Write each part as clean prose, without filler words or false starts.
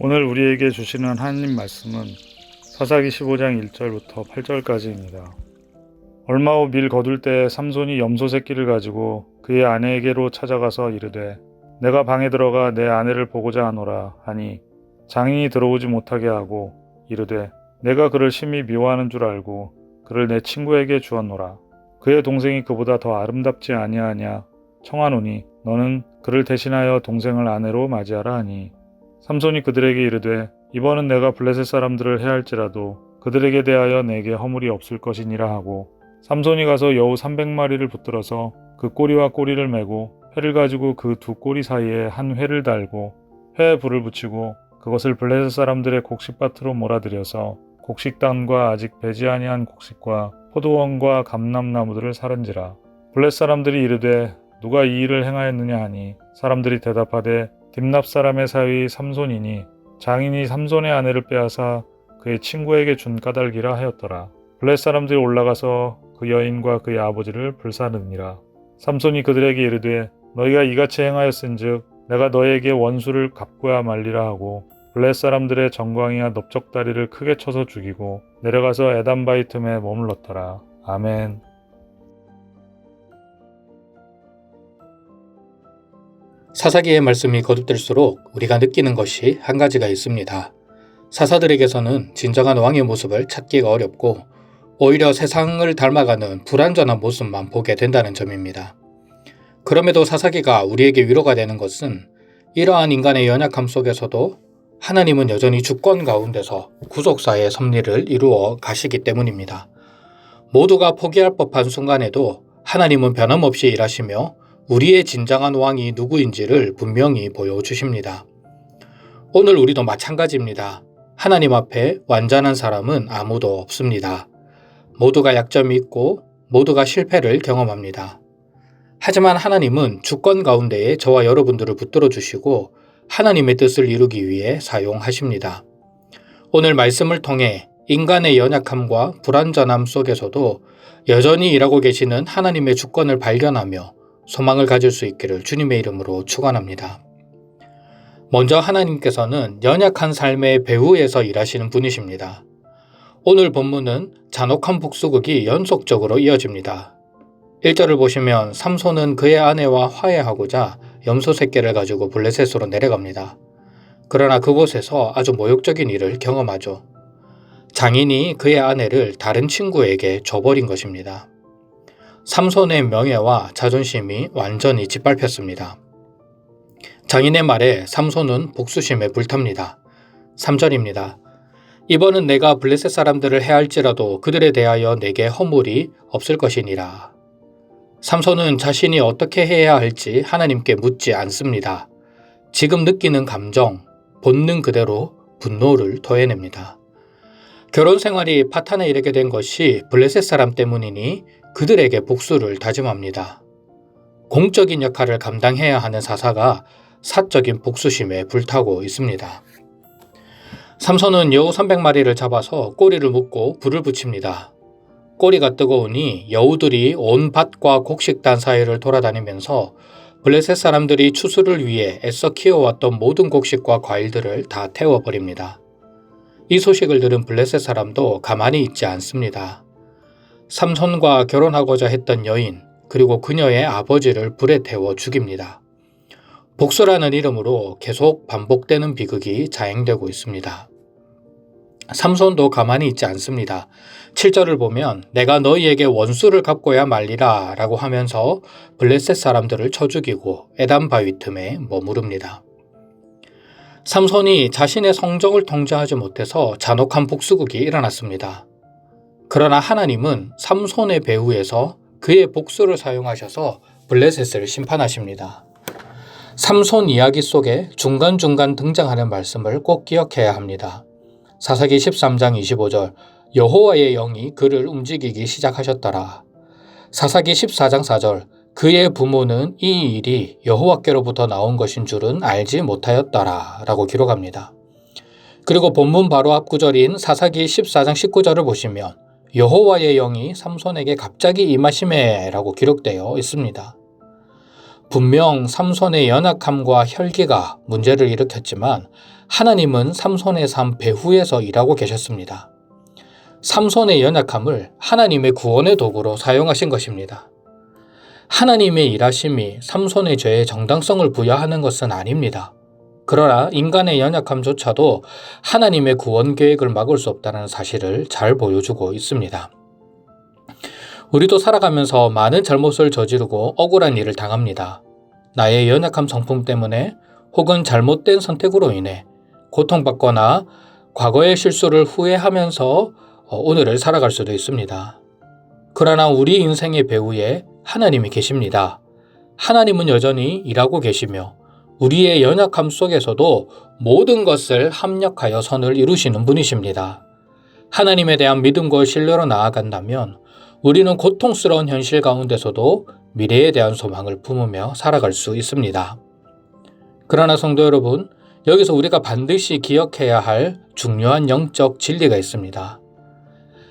오늘 우리에게 주시는 하나님 말씀은 사사기 15장 1절부터 8절까지입니다. 얼마 후 밀 거둘 때 삼손이 염소 새끼를 가지고 그의 아내에게로 찾아가서 이르되 내가 방에 들어가 내 아내를 보고자 하노라 하니 장인이 들어오지 못하게 하고 이르되 내가 그를 심히 미워하는 줄 알고 그를 내 친구에게 주었노라. 그의 동생이 그보다 더 아름답지 아니하냐 청하노니 너는 그를 대신하여 동생을 아내로 맞이하라 하니 삼손이 그들에게 이르되 이번은 내가 블레셋 사람들을 해할지라도 그들에게 대하여 내게 허물이 없을 것이니라 하고 삼손이 가서 여우 300마리를 붙들어서 그 꼬리와 꼬리를 메고 회를 가지고 그 두 꼬리 사이에 한 회를 달고 회에 불을 붙이고 그것을 블레셋 사람들의 곡식밭으로 몰아들여서 곡식단과 아직 배지 아니한 곡식과 포도원과 감람나무들을 사른지라. 블레셋 사람들이 이르되 누가 이 일을 행하였느냐 하니 사람들이 대답하되 딥납 사람의 사위 삼손이니 장인이 삼손의 아내를 빼앗아 그의 친구에게 준 까닭이라 하였더라. 블레셋 사람들이 올라가서 그 여인과 그의 아버지를 불사르니라. 삼손이 그들에게 이르되 너희가 이같이 행하였은즉 내가 너희에게 원수를 갚고야 말리라 하고 블레셋 사람들의 정광이와 넓적다리를 크게 쳐서 죽이고 내려가서 에단바위 틈에 머물렀더라. 아멘. 사사기의 말씀이 거듭될수록 우리가 느끼는 것이 한 가지가 있습니다. 사사들에게서는 진정한 왕의 모습을 찾기가 어렵고 오히려 세상을 닮아가는 불완전한 모습만 보게 된다는 점입니다. 그럼에도 사사기가 우리에게 위로가 되는 것은 이러한 인간의 연약함 속에서도 하나님은 여전히 주권 가운데서 구속사의 섭리를 이루어 가시기 때문입니다. 모두가 포기할 법한 순간에도 하나님은 변함없이 일하시며 우리의 진정한 왕이 누구인지를 분명히 보여주십니다. 오늘 우리도 마찬가지입니다. 하나님 앞에 완전한 사람은 아무도 없습니다. 모두가 약점이 있고 모두가 실패를 경험합니다. 하지만 하나님은 주권 가운데에 저와 여러분들을 붙들어 주시고 하나님의 뜻을 이루기 위해 사용하십니다. 오늘 말씀을 통해 인간의 연약함과 불완전함 속에서도 여전히 일하고 계시는 하나님의 주권을 발견하며 소망을 가질 수 있기를 주님의 이름으로 축원합니다. 먼저 하나님께서는 연약한 삶의 배후에서 일하시는 분이십니다. 오늘 본문은 잔혹한 복수극이 연속적으로 이어집니다. 1절을 보시면 삼손은 그의 아내와 화해하고자 염소 새끼를 가지고 블레셋으로 내려갑니다. 그러나 그곳에서 아주 모욕적인 일을 경험하죠. 장인이 그의 아내를 다른 친구에게 줘버린 것입니다. 삼손의 명예와 자존심이 완전히 짓밟혔습니다. 장인의 말에 삼손은 복수심에 불탑니다. 3절입니다. 이번은 내가 블레셋 사람들을 해할지라도 그들에 대하여 내게 허물이 없을 것이니라. 삼손은 자신이 어떻게 해야 할지 하나님께 묻지 않습니다. 지금 느끼는 감정, 본능 그대로 분노를 토해냅니다. 결혼 생활이 파탄에 이르게 된 것이 블레셋 사람 때문이니 그들에게 복수를 다짐합니다. 공적인 역할을 감당해야 하는 사사가 사적인 복수심에 불타고 있습니다. 삼손은 여우 300마리를 잡아서 꼬리를 묶고 불을 붙입니다. 꼬리가 뜨거우니 여우들이 온 밭과 곡식단 사이를 돌아다니면서 블레셋 사람들이 추수를 위해 애써 키워왔던 모든 곡식과 과일들을 다 태워버립니다. 이 소식을 들은 블레셋 사람도 가만히 있지 않습니다. 삼손과 결혼하고자 했던 여인 그리고 그녀의 아버지를 불에 태워 죽입니다. 복수라는 이름으로 계속 반복되는 비극이 자행되고 있습니다. 삼손도 가만히 있지 않습니다. 7절을 보면 내가 너희에게 원수를 갚고야 말리라 라고 하면서 블레셋 사람들을 쳐 죽이고 에단 바위 틈에 머무릅니다. 삼손이 자신의 성적을 통제하지 못해서 잔혹한 복수극이 일어났습니다. 그러나 하나님은 삼손의 배후에서 그의 복수를 사용하셔서 블레셋을 심판하십니다. 삼손 이야기 속에 중간중간 등장하는 말씀을 꼭 기억해야 합니다. 사사기 13장 25절 여호와의 영이 그를 움직이기 시작하셨더라. 사사기 14장 4절 그의 부모는 이 일이 여호와께로부터 나온 것인 줄은 알지 못하였더라 라고 기록합니다. 그리고 본문 바로 앞 구절인 사사기 14장 19절을 보시면 여호와의 영이 삼손에게 갑자기 임하심에 라고 기록되어 있습니다. 분명 삼손의 연약함과 혈기가 문제를 일으켰지만 하나님은 삼손의 삶 배후에서 일하고 계셨습니다. 삼손의 연약함을 하나님의 구원의 도구로 사용하신 것입니다. 하나님의 일하심이 삼손의 죄에 정당성을 부여하는 것은 아닙니다. 그러나 인간의 연약함조차도 하나님의 구원 계획을 막을 수 없다는 사실을 잘 보여주고 있습니다. 우리도 살아가면서 많은 잘못을 저지르고 억울한 일을 당합니다. 나의 연약함 성품 때문에 혹은 잘못된 선택으로 인해 고통받거나 과거의 실수를 후회하면서 오늘을 살아갈 수도 있습니다. 그러나 우리 인생의 배후에 하나님이 계십니다. 하나님은 여전히 일하고 계시며 우리의 연약함 속에서도 모든 것을 합력하여 선을 이루시는 분이십니다. 하나님에 대한 믿음과 신뢰로 나아간다면 우리는 고통스러운 현실 가운데서도 미래에 대한 소망을 품으며 살아갈 수 있습니다. 그러나 성도 여러분, 여기서 우리가 반드시 기억해야 할 중요한 영적 진리가 있습니다.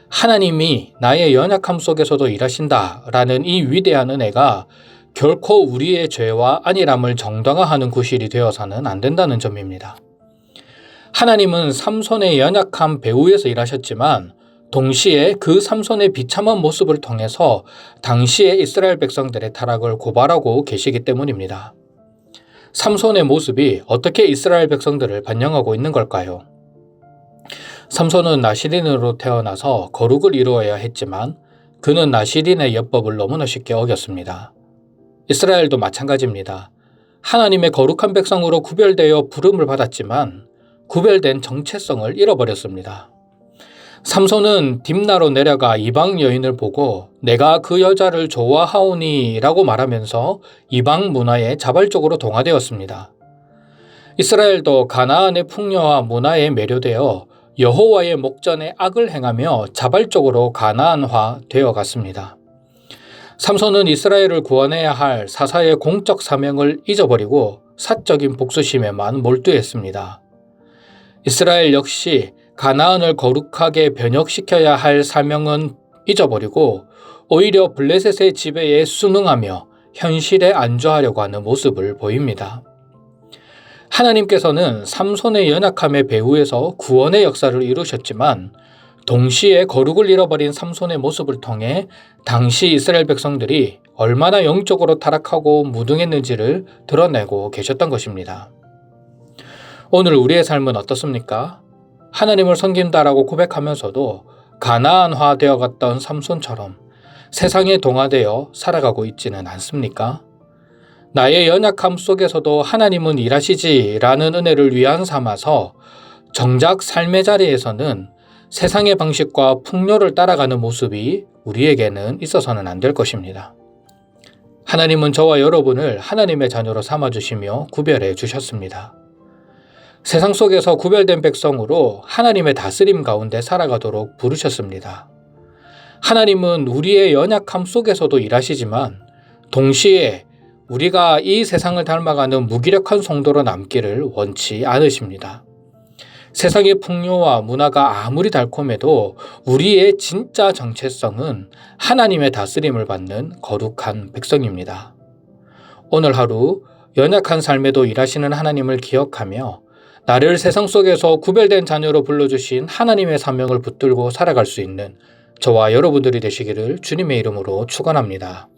하나님이 나의 연약함 속에서도 일하신다라는 이 위대한 은혜가 결코 우리의 죄와 안일함을 정당화하는 구실이 되어서는 안 된다는 점입니다. 하나님은 삼손의 연약함 배후에서 일하셨지만 동시에 그 삼손의 비참한 모습을 통해서 당시의 이스라엘 백성들의 타락을 고발하고 계시기 때문입니다. 삼손의 모습이 어떻게 이스라엘 백성들을 반영하고 있는 걸까요? 삼손은 나시린으로 태어나서 거룩을 이루어야 했지만 그는 나시린의 율법을 너무나 쉽게 어겼습니다. 이스라엘도 마찬가지입니다. 하나님의 거룩한 백성으로 구별되어 부름을 받았지만 구별된 정체성을 잃어버렸습니다. 삼손은 딥나로 내려가 이방 여인을 보고 내가 그 여자를 좋아하오니 라고 말하면서 이방 문화에 자발적으로 동화되었습니다. 이스라엘도 가나안의 풍요와 문화에 매료되어 여호와의 목전에 악을 행하며 자발적으로 가나안화 되어갔습니다. 삼손은 이스라엘을 구원해야 할 사사의 공적 사명을 잊어버리고 사적인 복수심에만 몰두했습니다. 이스라엘 역시 가나안을 거룩하게 변혁시켜야 할 사명은 잊어버리고 오히려 블레셋의 지배에 순응하며 현실에 안주하려고 하는 모습을 보입니다. 하나님께서는 삼손의 연약함의 배후에서 구원의 역사를 이루셨지만 동시에 거룩을 잃어버린 삼손의 모습을 통해 당시 이스라엘 백성들이 얼마나 영적으로 타락하고 무능했는지를 드러내고 계셨던 것입니다. 오늘 우리의 삶은 어떻습니까? 하나님을 섬긴다라고 고백하면서도 가나안화 되어갔던 삼손처럼 세상에 동화되어 살아가고 있지는 않습니까? 나의 연약함 속에서도 하나님은 일하시지라는 은혜를 위안 삼아서 정작 삶의 자리에서는 세상의 방식과 풍요를 따라가는 모습이 우리에게는 있어서는 안 될 것입니다. 하나님은 저와 여러분을 하나님의 자녀로 삼아주시며 구별해 주셨습니다. 세상 속에서 구별된 백성으로 하나님의 다스림 가운데 살아가도록 부르셨습니다. 하나님은 우리의 연약함 속에서도 일하시지만 동시에 우리가 이 세상을 닮아가는 무기력한 성도로 남기를 원치 않으십니다. 세상의 풍요와 문화가 아무리 달콤해도 우리의 진짜 정체성은 하나님의 다스림을 받는 거룩한 백성입니다. 오늘 하루 연약한 삶에도 일하시는 하나님을 기억하며 나를 세상 속에서 구별된 자녀로 불러주신 하나님의 사명을 붙들고 살아갈 수 있는 저와 여러분들이 되시기를 주님의 이름으로 축원합니다.